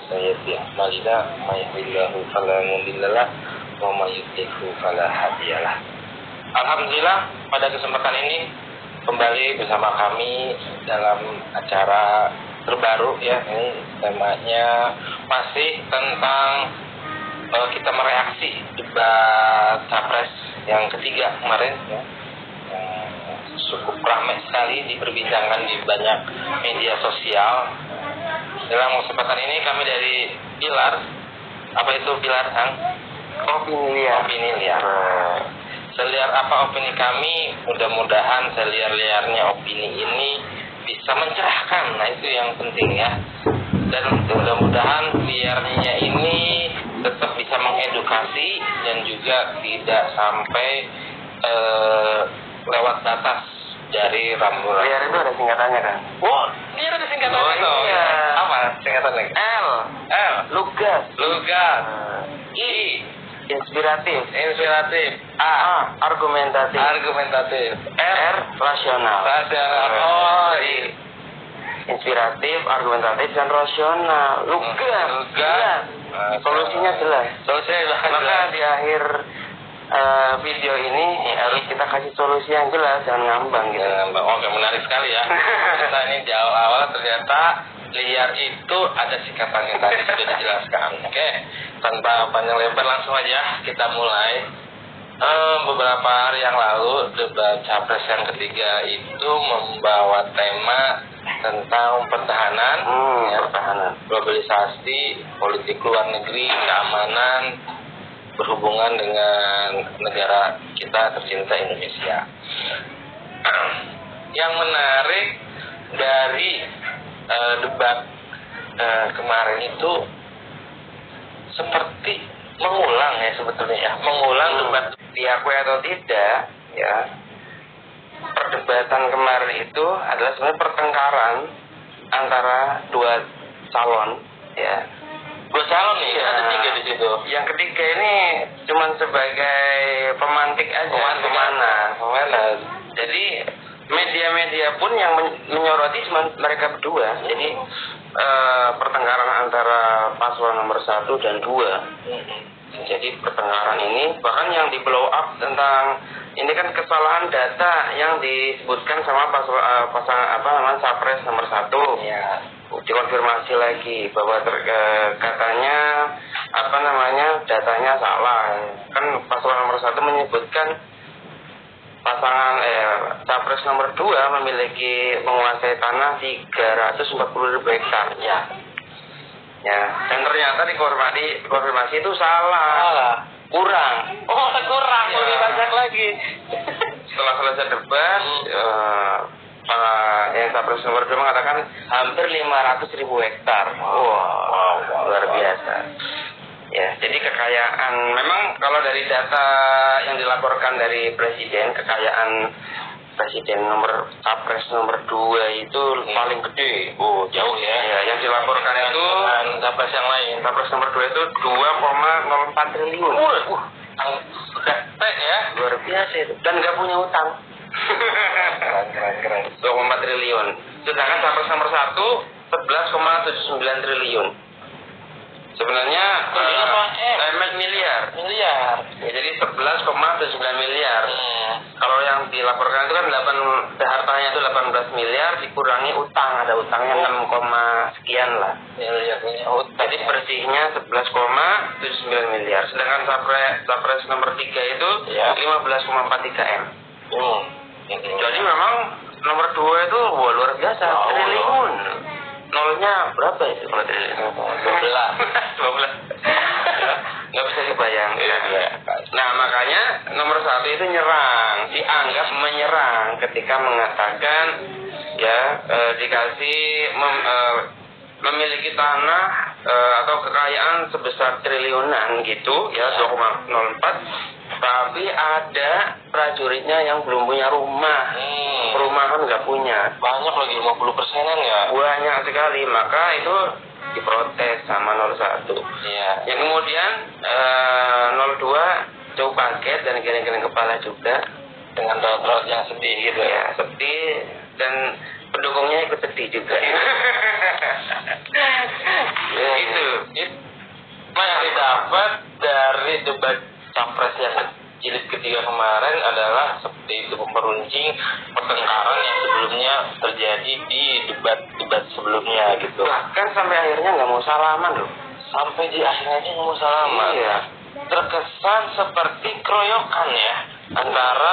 sayyidi a'malina may yahdihillahu fala mudhillalah wa may yudlilhu fala hadiyalah. Alhamdulillah, pada kesempatan ini kembali bersama kami dalam acara terbaru ya. Ini temanya masih tentang kita mereaksi debat capres yang ketiga kemarin ya. Cukup ramai sekali diperbincangkan di banyak media sosial. Dalam kesempatan ini kami dari Pilar, apa itu Pilar, Kang? Opini liar. Seliar apa opini kami, mudah-mudahan seliar-liarnya opini ini bisa mencerahkan. Nah, itu yang penting ya. Dan mudah-mudahan liarnya ini tetap bisa mengedukasi dan juga tidak sampai lewat batas dari rambu-rambu. Liar itu ada singkatannya kan? Oh, liar ada singkatannya. Oh iya. Apa singkatannya? L. Lugas. I. Inspiratif. A. Argumentatif. R. Rasional. Oh, Inspiratif, argumentatif, dan rasional. Lugas. Jelas. Solusinya jelas. Maka di akhir video ini harus kita kasih solusi yang jelas, jangan ngambang gitu. Oke, menarik sekali ya. Kita ini di awal ternyata liar itu ada singkatannya tadi sudah dijelaskan. Oke, tanpa panjang lebar langsung aja kita mulai. Beberapa hari yang lalu debat capres yang ketiga itu membawa tema tentang pertahanan, globalisasi, politik luar negeri, keamanan, berhubungan dengan negara kita tercinta Indonesia. Yang menarik dari debat kemarin itu seperti mengulang ya sebetulnya ya, mengulang debat. Diakui atau tidak ya, perdebatan kemarin itu adalah sebenarnya pertengkaran antara dua calon ya. Dua calon nih, ya, ada tiga di situ. Yang ketiga ini cuma sebagai pemantik aja, pemanas. Jadi media-media pun yang menyoroti cuma mereka berdua. Jadi pertengkaran antara paslon nomor 1 dan 2. Jadi pertengkaran ini bahkan yang di blow up tentang ini kan kesalahan data yang disebutkan sama pasangan capres nomor 1. Ya. Dikonfirmasi lagi bahwa katanya datanya salah. Kan paslon nomor 1 menyebutkan pasangan capres nomor 2 memiliki menguasai tanah 340.000 hektar ya, dan ternyata dikonfirmasi itu salah. Kurang Ya. Lebih banyak lagi. Setelah selesai debat yang capres nomor 2 mengatakan hampir 500.000 hektar. Wow, luar biasa. Ya, jadi kekayaan memang kalau dari data yang dilaporkan dari presiden, kekayaan presiden capres nomor 2 itu paling gede. Oh, jauh ya. Ya, yang dilaporkan itu capres yang lain. Capres nomor 2 itu 2,04 triliun. Gede ya. Luar biasa itu. Dan nggak punya utang. Keren. 2,4 triliun. Sedangkan capres nomor 1 11,79 triliun. Sebenarnya miliar. Miliar. Ya, jadi 11,79 miliar. Kalau yang dilaporkan itu kan hartanya itu 18 miliar dikurangi utang, ada utangnya 6, sekian lah. Ya, punya utang. Jadi bersihnya 11,79 miliar. Sedangkan capres nomor 3 itu 15,43 M. Jadi memang nomor 2 itu luar biasa, triliun. Nolnya berapa itu kalau triliun? 12. Nggak bisa dibayangkan. Nah, makanya nomor 1 itu dianggap menyerang ketika mengatakan dikasih memiliki tanah atau kekayaan sebesar triliunan gitu ya, 2,04, tapi ada prajuritnya yang belum punya rumah. Perumahan nggak punya. Banyak lagi 50%-an ya. Banyak sekali, maka itu diprotes sama 01. Iya. Yang kemudian 02 cukup kaget dan geleng-geleng kepala juga dengan raut-raut yang sedih gitu ya, sedih, dan pendukungnya ikut sedih juga. Ya, itu dapat dari debat capres yang jilid ketiga kemarin adalah seperti itu, memperuncing pertengkaran yang sebelumnya terjadi di debat sebelumnya gitu. Bahkan sampai akhirnya nggak mau salaman loh. Sampai di akhirnya dia nggak mau salaman. Iya. Terkesan seperti keroyokan ya, antara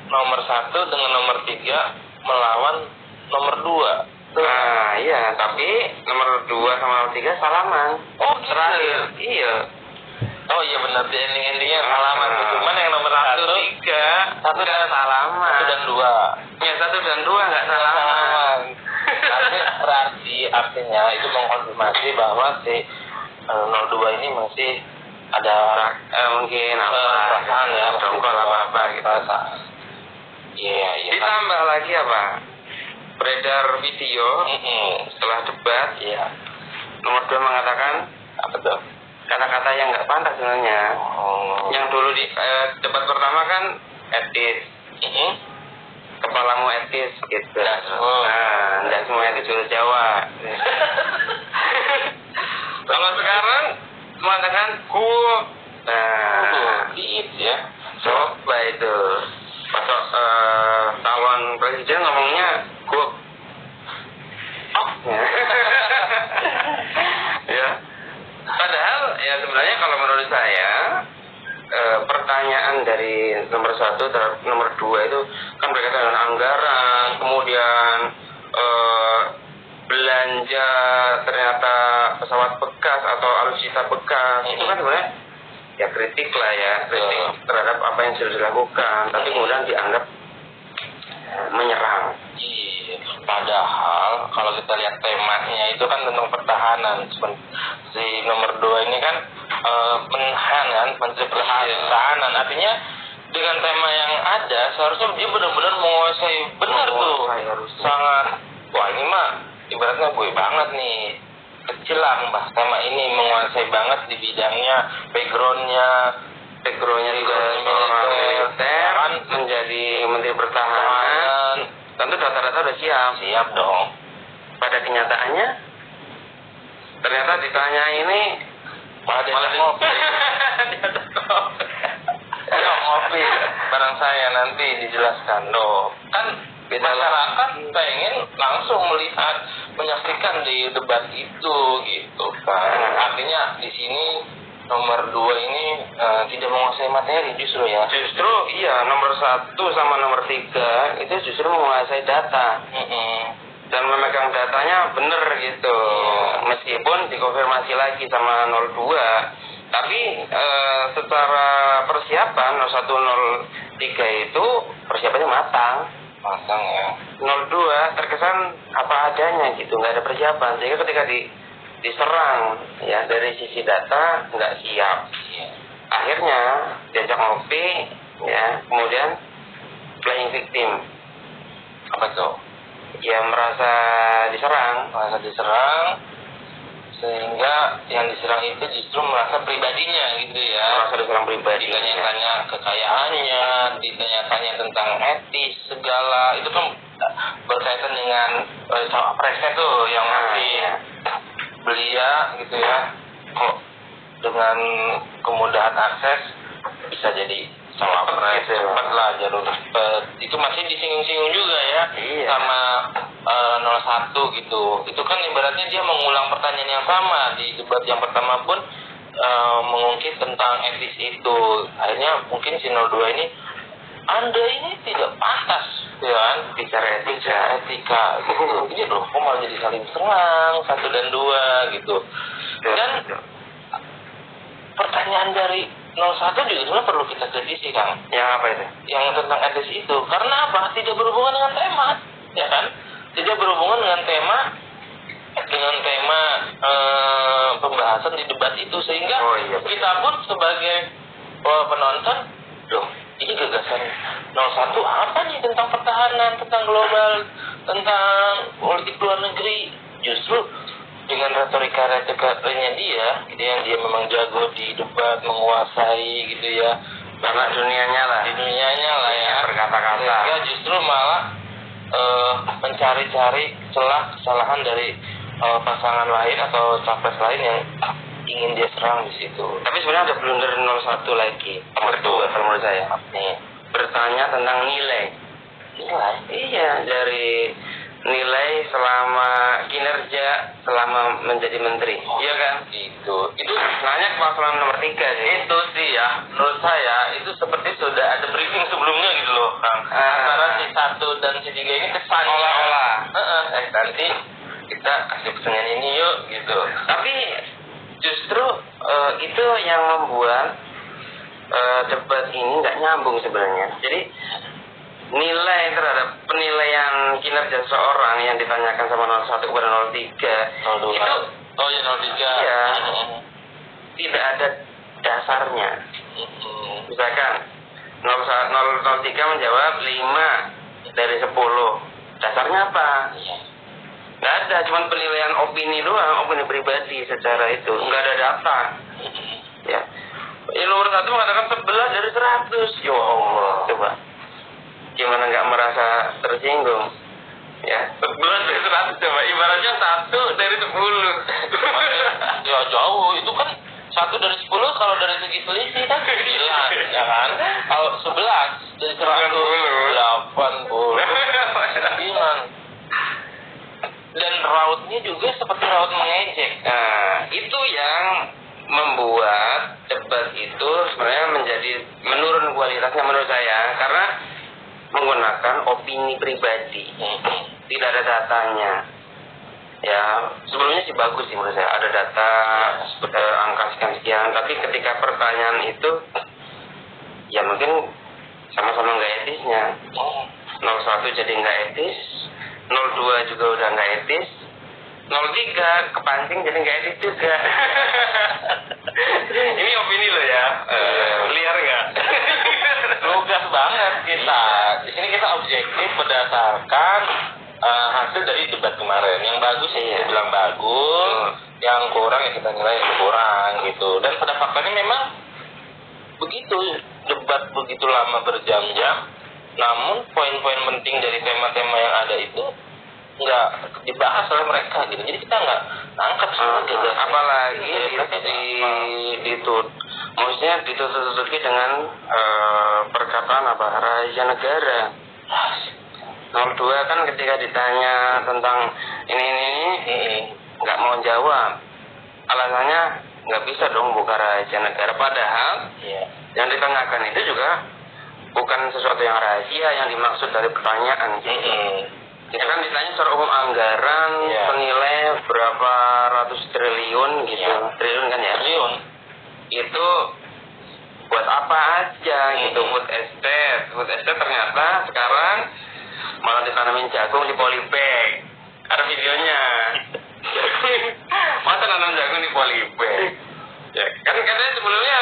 nomor 1 dengan nomor 3 melawan nomor 2. Nah iya, tapi nomor 2 sama nomor 3 salaman. Oh gitu. Terakhir, iya. Oh iya benar, di ending-endingnya salaman. Cuman yang nomor 1, 3 satu dan salaman. 1 dan 2. Ya 1 dan 2 nggak salaman. Tapi artinya itu mengkonfirmasi bahwa si 02 ini masih ada mungkin perasaan ya, dongkol apa gitu. Perasaan. Iya. Ditambah lagi apa? Beredar video setelah debat. Iya. Nomor 2 mengatakan Apa tuh? kata-kata yang nggak pantas sebenarnya. Oh. Yang dulu di debat pertama kan etis. Kepalamu etis gitu. Nah, tidak semua etis sudah Jawa. Kalau sekarang mengatakan cool. Nah, Ya. coba itu. Pasok calon presiden ngomongnya cool. Ya. Padahal ya sebenarnya kalau menurut saya pertanyaan dari nomor 1 terhadap nomor 2 itu kan berkaitan dengan anggaran, kemudian belanja ternyata pesawat bekas atau alutsista bekas, itu kan sebenarnya ya kritik lah ya, kritik terhadap apa yang sudah dilakukan, tapi kemudian dianggap menyerang. Iya. Padahal kalau kita lihat temanya itu kan tentang pertahanan. Si nomor 2 ini kan Menhan kan, Menteri Pertahanan. Artinya dengan tema yang ada seharusnya dia benar-benar menguasai benar tuh. Sangat, wah ini mah ibaratnya gue banget nih. Kecil lah membahas tema ini, menguasai banget di bidangnya, backgroundnya juga militer kan menjadi Menteri Pertahanan. Tentu data-data udah siap dong. Pada kenyataannya ternyata ditanya ini malah ngopi. Ngopi barang saya nanti dijelaskan loh. Kan masyarakat pengen langsung melihat, menyaksikan di debat itu gitu kan. Artinya di sini nomor 2 ini tidak menguasai materi justru ya. Justru iya, nomor 1 sama nomor 3 itu justru menguasai data. Dan memegang datanya bener gitu. Meskipun dikonfirmasi lagi sama 02. Tapi secara persiapan 01 03 itu persiapannya matang Ya. 02 terkesan apa adanya gitu, nggak ada persiapan, sehingga ketika diserang ya dari sisi data nggak siap. Akhirnya diajak ngopi ya, kemudian playing victim. Apa tuh? Ya merasa diserang sehingga yang diserang itu justru merasa pribadinya gitu ya. Merasa diserang pribadi. Ditanya-tanya kekayaannya, ditanya-tanya tentang etis segala, itu kan berkaitan dengan cawapresnya tuh yang masih belia gitu ya. Kok dengan kemudahan akses bisa jadi cawapres, cepat lah jalur itu masih disinggung-singgung juga ya. Sama 01 gitu. Itu kan ibaratnya dia mengulang pertanyaan yang sama di debat yang pertama pun mengungkit tentang etis itu. Akhirnya mungkin si 02 ini, Anda ini tidak pantas ya kan bicara etika gitu. Ini loh kok malah jadi saling serang 1 dan 2 gitu. Dan pertanyaan dari 01 juga sebenarnya perlu kita kritisi, Kang. Yang apa itu? Yang tentang etis itu. Karena apa? Tidak berhubungan dengan tema, ya kan? Tidak berhubungan dengan tema pembahasan di debat itu, sehingga kita pun sebagai penonton, loh, ini gagasan 01 apa nih tentang pertahanan, tentang global, tentang politik luar negeri? Justru dengan retorika-retorikanya dia, gitu yang dia memang jago di debat, menguasai gitu ya. Karena dunianya lah ya. Berkata-kata. Sehingga justru malah mencari-cari celah kesalahan dari pasangan lain atau capres lain yang ingin dia serang di situ. Tapi sebenarnya ada blunder 01 lagi. Nomor 2 kalau menurut saya. Nih, Bertanya tentang nilai. Iya, dari nilai selama kinerja selama menjadi menteri. Iya kan? itu Nanya ke paslon nomor 3 sih. itu sih ya, menurut saya itu seperti sudah ada briefing sebelumnya gitu loh, Kang. Antara si 1 dan si 3 ini kesannya Olah-olah. nanti kita kasih pesannya ini yuk gitu. Tapi justru itu yang membuat debat ini nggak nyambung sebenarnya. Jadi nilai terhadap penilaian kinerja seorang yang ditanyakan sama 01 kepada 03 02. itu Oh ya 03. Iya. tidak ada dasarnya. Misalkan 003 menjawab 5 dari 10. Dasarnya apa? Nggak ada, cuma penilaian opini doang, opini pribadi secara itu. Nggak ada data. Ya. Yang nomor 1 mengatakan 11 dari 100. Ya Allah, coba. Gimana nggak merasa tersinggung? Ya. 11 dari 100 coba, ibaratnya 1 dari 10. Ya jauh, itu kan 1 dari 10 kalau dari segi selisih kan 9, ya kan? Kalau 11 dari 100 80. Gimana? Dan rautnya juga seperti raut mengejek. Nah, itu yang membuat debat itu sebenarnya menjadi menurun kualitasnya menurut saya karena menggunakan opini pribadi, tidak ada datanya. Ya, sebelumnya sih bagus sih menurut saya, ada data angka sekian, tapi ketika pertanyaan itu ya mungkin sama-sama nggak etisnya. 01 jadi nggak etis, 02 juga udah nggak etis, 03 kepancing jadi nggak etis juga. Ini opini lo ya, liar nggak? Lugas banget kita. Di sini kita objektif berdasarkan hasil dari debat kemarin. Yang bagus ya bilang bagus, yang kurang ya kita nilai kurang gitu. Dan pada faktanya memang begitu, debat begitu lama berjam-jam, namun poin-poin penting dari tema-tema yang ada itu nggak dibahas oleh mereka gitu. Jadi kita nggak angkat semua gitu. Apalagi maksudnya ditutup-tutupi dengan perkataan apa, rahasia negara. 02 kan ketika ditanya tentang ini nggak mau jawab, alasannya nggak bisa dong buka rahasia negara, padahal yang ditanyakan itu juga bukan sesuatu yang rahasia yang dimaksud dari pertanyaan gitu. Kita kan ditanya secara umum anggaran senilai berapa ratus triliun gitu, triliun kan ya? Triliun. Itu buat apa aja gitu, food estate ternyata sekarang malah ditanamin jagung di polybag. Ada videonya. Masa nanam jagung di polybag? Ya, kan katanya sebelumnya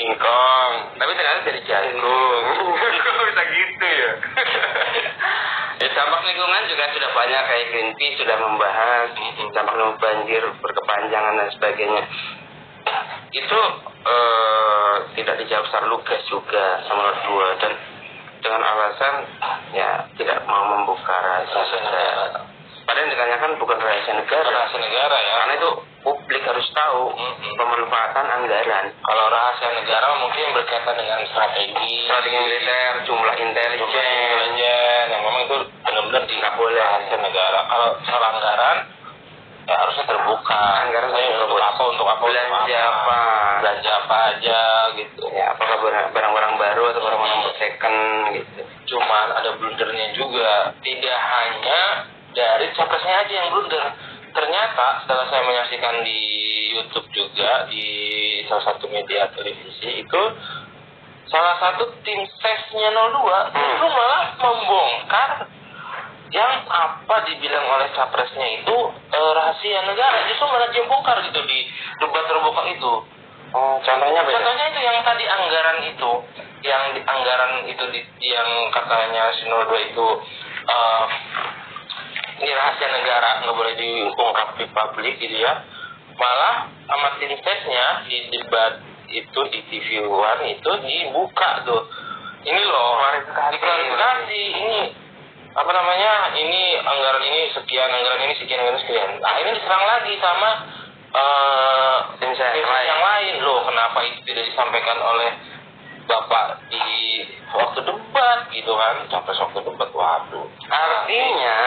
singkong, tapi ternyata jadi jagung. Kok bisa gitu ya? Ya, dampak lingkungan juga sudah banyak, kayak Greenpeace sudah membahas dampak banjir berkepanjangan dan sebagainya. Itu tidak dijawab secara lugas juga sama 2 dan dengan alasan ya tidak mau membuka rahasia negara. Padahal yang ditanyakan bukan rahasia negara. Rahasia negara ya. Karena itu publik harus tahu pemanfaatan anggaran. Kalau rahasia negara mungkin berkaitan dengan strategi militer, jumlah intelijen, yang memang itu benar-benar nggak boleh. Rahasia negara. Kalau soal anggaran ya harusnya terbuka. Anggaran untuk apa belanja apa aja gitu. Ya, apakah barang-barang baru atau barang-barang second gitu. Cuman ada blundernya juga. Tidak hanya dari capresnya aja yang blunder. Ternyata setelah saya menyaksikan di YouTube juga di salah satu media televisi itu, salah satu tim sesnya 02 itu malah membongkar yang apa dibilang oleh capresnya itu rahasia negara, justru malah dia bongkar gitu di debat terbuka itu. Contohnya apa? Contohnya itu yang tadi anggaran itu, yang katanya si 02 itu ini rahasia negara, nggak boleh diungkap di publik gitu ya. Malah sama tim sesnya di debat itu di TV One itu dibuka tuh. Ini loh, diklarifikasi ini apa namanya, ini anggaran ini sekian, anggaran ini sekian. Nah ini diserang lagi sama tim kenapa itu tidak disampaikan oleh Bapak di waktu debat gitu kan, capres waktu debat, waduh. Artinya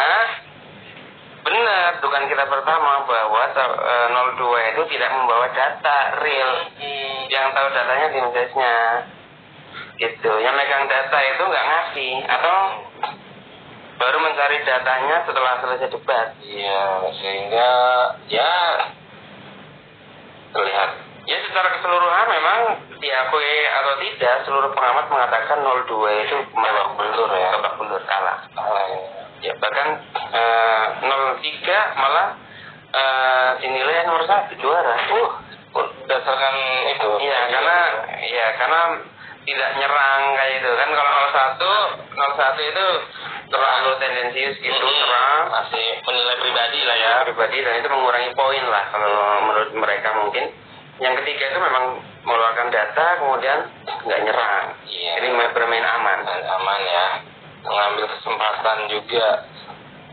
benar, bukan kita pertama bahwa 02 itu tidak membawa data real. Yang tahu datanya tim sesnya gitu. Yang megang data itu nggak ngasih atau baru mencari datanya setelah selesai debat. Iya, sehingga ya terlihat. Ya secara keseluruhan memang diakui atau tidak, seluruh pengamat mengatakan 02 itu babak belur ya, babak belur kalah. Ya bahkan 03 malah dinilai nomor 1 juara. Berdasarkan itu. Iya karena tidak nyerang kayak itu kan. Kalau 01 itu terlalu tendensius gitu, serang, masih menilai pribadi lah ya. Pribadi, dan itu mengurangi poin lah kalau menurut mereka mungkin. Yang ketiga itu memang mengeluarkan data kemudian nggak nyerang. Iya. Jadi bermain aman. Aman ya. Mengambil kesempatan juga.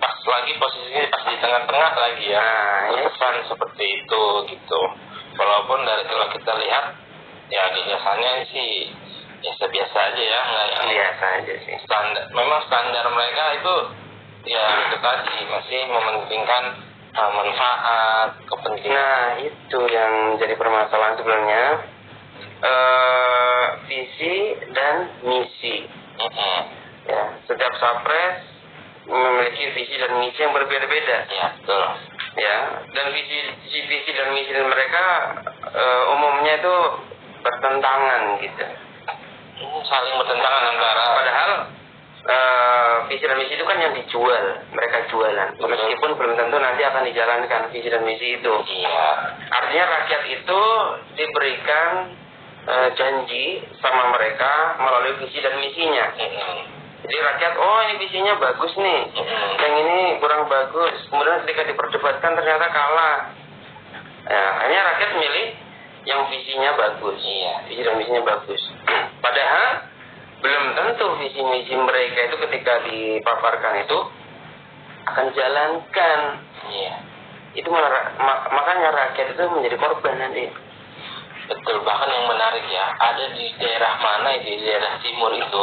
Pas lagi posisinya pas di tengah-tengah lagi ya. Nah, pesan seperti itu gitu. Walaupun dari kalau kita lihat ya biasanya sih ya biasa aja ya, nggak yang biasa aja sih. Memang standar mereka itu ya itu tadi masih mementingkan manfaat, kepentingan. Nah itu yang jadi permasalahan sebenarnya, visi dan misi. Ya, setiap capres memiliki visi dan misi yang berbeda-beda. Ya betul. Ya, dan visi dan misi mereka umumnya itu bertentangan gitu. Saling bertentangan antara. Padahal visi dan misi itu kan yang dijual, mereka jualan. Meskipun belum tentu nanti akan dijalankan visi dan misi itu. Iya. Artinya rakyat itu diberikan janji sama mereka melalui visi dan misinya. Jadi rakyat, oh ini visinya bagus nih, yang ini kurang bagus. Kemudian ketika diperdebatkan ternyata kalah. Nah, akhirnya rakyat milih yang visinya bagus. Iya. Visi dan misinya bagus. Padahal belum tentu visi misi mereka itu ketika dipaparkan itu akan jalankan. Iya. Itu makanya rakyat itu menjadi korban nanti. Betul, bahkan yang menarik ya, ada di daerah mana itu, di daerah timur itu